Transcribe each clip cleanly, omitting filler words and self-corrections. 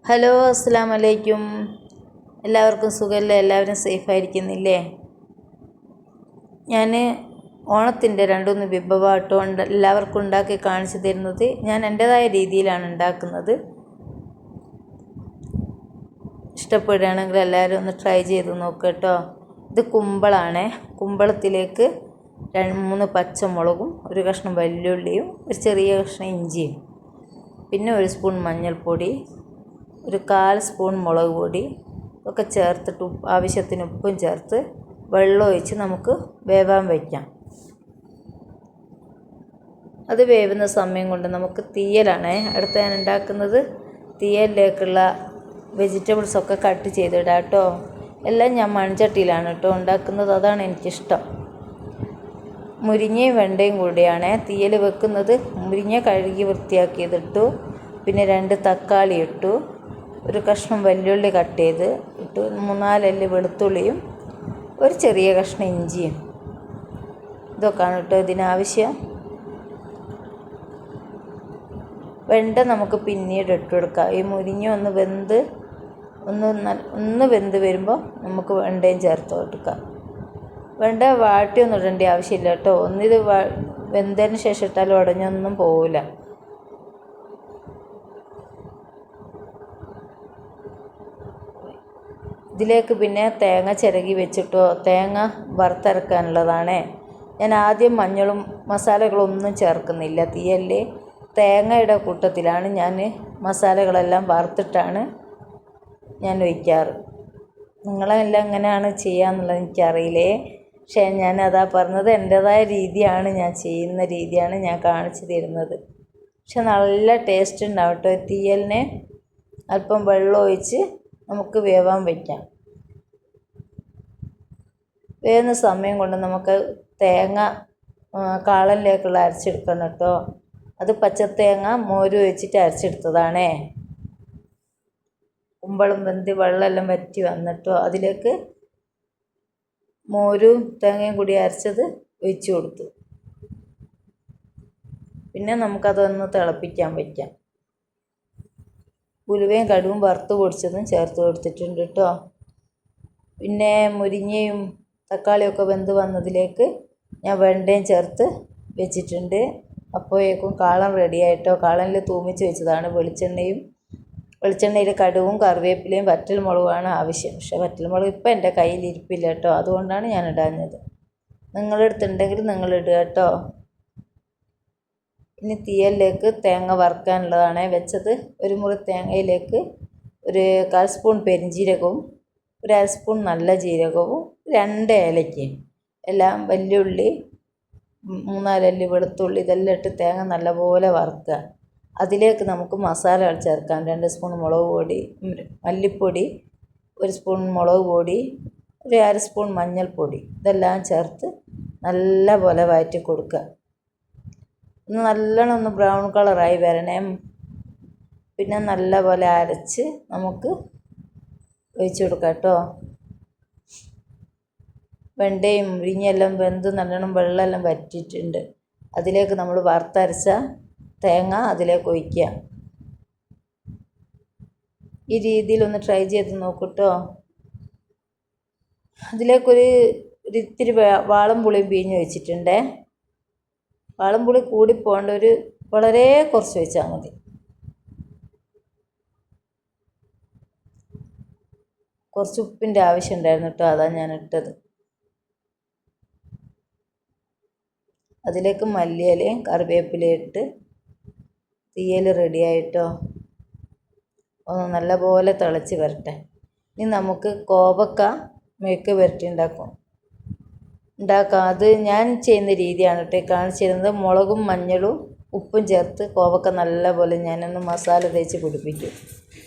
Hello, അസ്സലാമു അലൈക്കും. എല്ലാവർക്കും സുഖമല്ലേ? എല്ലാവരും സേഫായിരിക്കുന്നില്ലേ? ഞാൻ ഓണത്തിൻ്റെ രണ്ടുമൂന്ന് വിഭവമായിട്ടോ എല്ലാവർക്കും ഉണ്ടാക്കി കാണിച്ചു തരുന്നത്. ഞാൻ എൻ്റേതായ രീതിയിലാണ് ഉണ്ടാക്കുന്നത്. ഇഷ്ടപ്പെടുകയാണെങ്കിൽ എല്ലാവരും ഒന്ന് ട്രൈ ചെയ്ത് നോക്കുക കേട്ടോ. ഇത് കുമ്പളാണ്. കുമ്പളത്തിലേക്ക് 2-3 പച്ചമുളകും ഒരു കഷ്ണം വെല്ലുള്ളിയും ഒരു ചെറിയ കഷ്ണം ഇഞ്ചിയും, പിന്നെ 1 സ്പൂൺ മഞ്ഞൾപ്പൊടി, ഒരു 1/4 സ്പൂൺ മുളക് പൊടി ഒക്കെ ചേർത്തിട്ട് ആവശ്യത്തിന് ഉപ്പും ചേർത്ത് വെള്ളം ഒഴിച്ച് നമുക്ക് വേവാൻ വയ്ക്കാം. അത് വേവുന്ന സമയം കൊണ്ട് നമുക്ക് തീയലാണ് അടുത്ത ഞാൻ ഉണ്ടാക്കുന്നത്. തീയലിലേക്കുള്ള വെജിറ്റബിൾസൊക്കെ കട്ട് ചെയ്തിടാം കേട്ടോ. എല്ലാം ഞാൻ മൺചട്ടിയിലാണ് കേട്ടോ ഉണ്ടാക്കുന്നത്, അതാണ് എനിക്കിഷ്ടം. മുരിങ്ങയും വെണ്ടയും കൂടിയാണ് തീയൽ വെക്കുന്നത്. മുരിങ്ങ കഴുകി വൃത്തിയാക്കിയതിട്ടു, പിന്നെ 2 തക്കാളി ഇട്ടു, ഒരു കഷ്ണം വെല്ലുള്ളി കട്ട് ചെയ്ത് ഇട്ടു, 3-4 അല്ലി വെളുത്തുള്ളിയും ഒരു ചെറിയ കഷ്ണം ഇഞ്ചിയും. ഇതൊക്കെയാണ് കേട്ടോ ഇതിനാവശ്യം. വെണ്ട നമുക്ക് പിന്നീട് ഇട്ട് കൊടുക്കാം. ഈ മുരിങ്ങ ഒന്ന് വെന്ത് വരുമ്പോൾ നമുക്ക് വെണ്ടയും ചേർത്ത് കൊടുക്കാം. വെണ്ട വാട്ടിയൊന്നും ഇടേണ്ട ആവശ്യമില്ല കേട്ടോ. ഒന്നിത് വെന്തതിന് ശേഷം ഇട്ടാലും ഉടഞ്ഞൊന്നും പോവില്ല. ഇതിലേക്ക് പിന്നെ തേങ്ങ ചിരകി വെച്ചിട്ടോ, തേങ്ങ വറുത്തരക്കാനുള്ളതാണ്. ഞാൻ ആദ്യം മഞ്ഞളും മസാലകളൊന്നും ചേർക്കുന്നില്ല തീയലിൽ. തേങ്ങയുടെ കൂട്ടത്തിലാണ് ഞാൻ മസാലകളെല്ലാം വറുത്തിട്ടാണ് ഞാൻ ഒഴിക്കാറ്. നിങ്ങളെല്ലാം എങ്ങനെയാണ് ചെയ്യാന്നുള്ളത് എനിക്കറിയില്ലേ. പക്ഷേ ഞാനതാ പറഞ്ഞത്, എൻ്റേതായ രീതിയാണ്, ഞാൻ ചെയ്യുന്ന രീതിയാണ് ഞാൻ കാണിച്ചു തരുന്നത്. പക്ഷെ നല്ല ടേസ്റ്റ് ഉണ്ടാവും കേട്ടോ. തീയലിന് അല്പം വെള്ളം ഒഴിച്ച് നമുക്ക് വേവാൻ വയ്ക്കാം. വേവുന്ന സമയം കൊണ്ട് നമുക്ക് തേങ്ങ കാളനിലേക്കുള്ള അരച്ചെടുക്കണം കേട്ടോ. അത് പച്ചത്തേങ്ങ മോര് ഒഴിച്ചിട്ട് അരച്ചെടുത്തതാണേ. കുമ്പളം വെന്ത് വെള്ളമെല്ലാം വറ്റി വന്നിട്ടോ അതിലേക്ക് മോരും തേങ്ങയും കൂടി അരച്ചത് ഒഴിച്ചു കൊടുത്തു. പിന്നെ നമുക്കതൊന്ന് തിളപ്പിക്കാൻ വയ്ക്കാം. ഉലുവയും കടുവും വറുത്ത് പൊടിച്ചതും ചേർത്ത് കൊടുത്തിട്ടുണ്ട് കേട്ടോ. പിന്നെ മുരിങ്ങയും തക്കാളിയൊക്കെ വെന്ത് വന്നതിലേക്ക് ഞാൻ വെണ്ടയും ചേർത്ത് വെച്ചിട്ടുണ്ട്. അപ്പോഴേക്കും കാളൻ റെഡിയായിട്ടോ. കാളനിൽ തൂമിച്ച് വെച്ചതാണ്. വെളിച്ചെണ്ണയിൽ കടുവും കറിവേപ്പിലയും വറ്റൽമുളകുമാണ് ആവശ്യം. പക്ഷേ വറ്റൽമുളക് ഇപ്പം എൻ്റെ കയ്യിൽ ഇരിപ്പില്ല കേട്ടോ, അതുകൊണ്ടാണ് ഞാൻ ഇടാഞ്ഞത്. നിങ്ങളെടുത്തുണ്ടെങ്കിൽ നിങ്ങളിടുക കേട്ടോ. ഇനി തീയലിലേക്ക് തേങ്ങ വറുക്കാനുള്ളതാണ് വെച്ചത്. ഒരു മുറി തേങ്ങയിലേക്ക് ഒരു 1/4 സ്പൂൺ പെരിഞ്ജീരകവും ഒരു 1/2 സ്പൂൺ നല്ല ജീരകവും 2 ഏലക്കയും എല്ലാം, വെല്ലുള്ളി 3-4 അല്ലി വെളുത്തുള്ളി ഇതെല്ലാം ഇട്ട് തേങ്ങ നല്ലപോലെ വറുക്കുക. അതിലേക്ക് നമുക്ക് മസാലകൾ ചേർക്കാം. 2 സ്പൂൺ മുളക് പൊടി, മല്ലിപ്പൊടി, 1 സ്പൂൺ മുളക് പൊടി, ഒരു 1/2 സ്പൂൺ മഞ്ഞൾപ്പൊടി ഇതെല്ലാം ചേർത്ത് നല്ലപോലെ വഴറ്റി കൊടുക്കുക. നല്ലോണം ബ്രൗൺ കളറായി വരണേ. പിന്നെ നല്ലപോലെ അരച്ച് നമുക്ക് ഒഴിച്ചു കൊടുക്കാം കേട്ടോ. വെണ്ടയും മുരിങ്ങയെല്ലാം വെന്ത് നല്ലോണം വെള്ളമെല്ലാം വറ്റിയിട്ടുണ്ട്. അതിലേക്ക് നമ്മൾ വറുത്തരച്ച തേങ്ങ അതിലേക്ക് ഒഴിക്കുക. ഈ രീതിയിലൊന്ന് ട്രൈ ചെയ്ത് നോക്കൂട്ടോ. അതിലേക്കൊരു ഇത്തിരി വാളംപുളിയും പിഴിഞ്ഞ് വെച്ചിട്ടുണ്ടേ. വാളംപുളി കൂടിപ്പോകേണ്ട, വളരെ കുറച്ച് വെച്ചാൽ മതി. കുറച്ച് ഉപ്പിൻ്റെ ആവശ്യം ഉണ്ടായിരുന്നു കേട്ടോ, അതാണ് ഞാൻ ഇട്ടത്. അതിലേക്ക് മല്ലിയിലയും കറിവേപ്പിലയും ഇട്ട് തീയൽ റെഡിയായിട്ടോ. ഒന്ന് നല്ലപോലെ തിളച്ച് വരട്ടെ. ഇനി നമുക്ക് കോവക്ക മെഴുക്ക് പുരട്ടി ഉണ്ടാക്കാം. അത് ഞാൻ ചെയ്യുന്ന രീതിയാണ് കേട്ടോ കാണിച്ചു തരുന്നത്. മുളകും മഞ്ഞളും ഉപ്പും ചേർത്ത് കോവക്ക നല്ലപോലെ ഞാനൊന്ന് മസാല തേച്ച് പിടിപ്പിക്കും.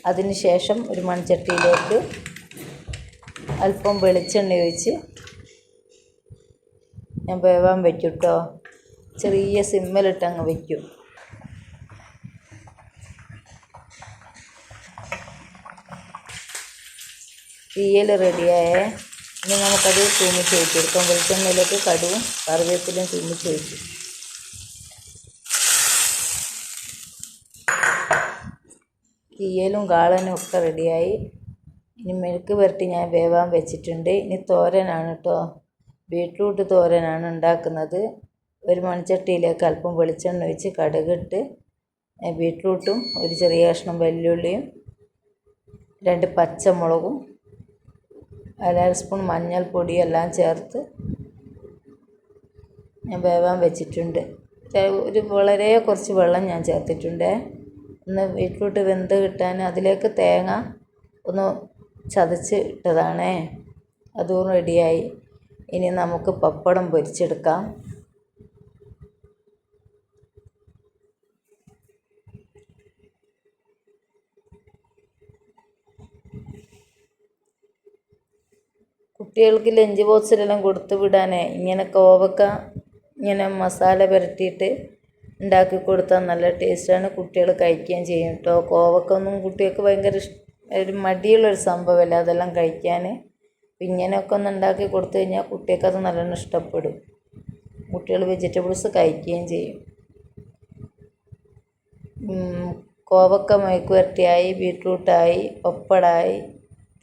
അതിന് ശേഷം ഒരു മൺചട്ടിയിലേക്ക് അല്പം വെളിച്ചെണ്ണ ഒഴിച്ച് ഞാൻ വേവാൻ വയ്ക്കും കേട്ടോ. ചെറിയ സിമ്മിലിട്ട് അങ്ങ് വയ്ക്കും. തീയൽ റെഡിയായേ. ഇനി നമുക്കത് തൂമിച്ച് ഒഴിച്ചെടുക്കാം. വെളിച്ചെണ്ണയിലേക്ക് കടുവും കറിവേപ്പിലയും തൂമിച്ച് ഒഴിച്ചു. തീയലും കാളനും ഒക്കെ റെഡിയായി. ഇനി മെഴുക്ക് പുരട്ടി ഞാൻ വേവാൻ വെച്ചിട്ടുണ്ട്. ഇനി തോരനാണ് കേട്ടോ, ബീട്രൂട്ട് തോരനാണ് ഉണ്ടാക്കുന്നത്. ഒരു മൺചട്ടിയിലേക്ക് അല്പം വെളിച്ചെണ്ണ ഒഴിച്ച് കടുകിട്ട് ബീട്രൂട്ടും ഒരു ചെറിയ കഷ്ണം വെല്ലുള്ളിയും 2 പച്ചമുളകും 1/2 സ്പൂൺ മഞ്ഞൾപ്പൊടിയും എല്ലാം ചേർത്ത് ഞാൻ വേവാൻ വെച്ചിട്ടുണ്ട്. വളരെ കുറച്ച് വെള്ളം ഞാൻ ചേർത്തിട്ടുണ്ട്. ഒന്ന് ബീട്രൂട്ട് വെന്ത് കിട്ടാൻ അതിലേക്ക് തേങ്ങ ഒന്ന് ചതച്ച് ഇട്ടതാണേ. അതും റെഡിയായി. ഇനി നമുക്ക് പപ്പടം പൊരിച്ചെടുക്കാം. കുട്ടികൾക്ക് ലഞ്ച് ബോക്സിലെല്ലാം കൊടുത്തു വിടാനേ ഇങ്ങനെ കോവക്ക ഇങ്ങനെ മസാല പുരട്ടിയിട്ട് ഉണ്ടാക്കി കൊടുത്താൽ നല്ല ടേസ്റ്റാണ്. കുട്ടികൾ കഴിക്കുകയും ചെയ്യും കേട്ടോ. കോവക്കൊന്നും കുട്ടികൾക്ക് ഭയങ്കര ഒരു മടിയുള്ളൊരു സംഭവമല്ല അതെല്ലാം കഴിക്കാൻ. ഇങ്ങനെയൊക്കെ ഒന്ന് ഉണ്ടാക്കി കൊടുത്തു കഴിഞ്ഞാൽ കുട്ടികൾക്ക് അത് നല്ലോണം ഇഷ്ടപ്പെടും. കുട്ടികൾ വെജിറ്റബിൾസ് കഴിക്കുകയും ചെയ്യും. കോവക്ക മെഴുക്ക് പുരട്ടിയായി, ബീട്രൂട്ടായി, പപ്പടമായി,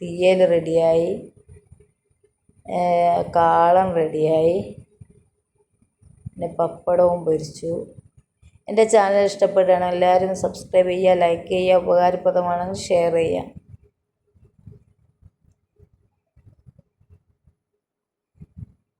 തീയൽ റെഡിയായി, കാളൻ റെഡിയായി, പിന്നെ പപ്പടവും പൊരിച്ചു. എൻ്റെ ചാനൽ ഇഷ്ടപ്പെടുകയാണെങ്കിൽ എല്ലാവരും സബ്സ്ക്രൈബ് ചെയ്യുക, ലൈക്ക് ചെയ്യുക, ഉപകാരപ്രദമാണെങ്കിൽ ഷെയർ ചെയ്യുക.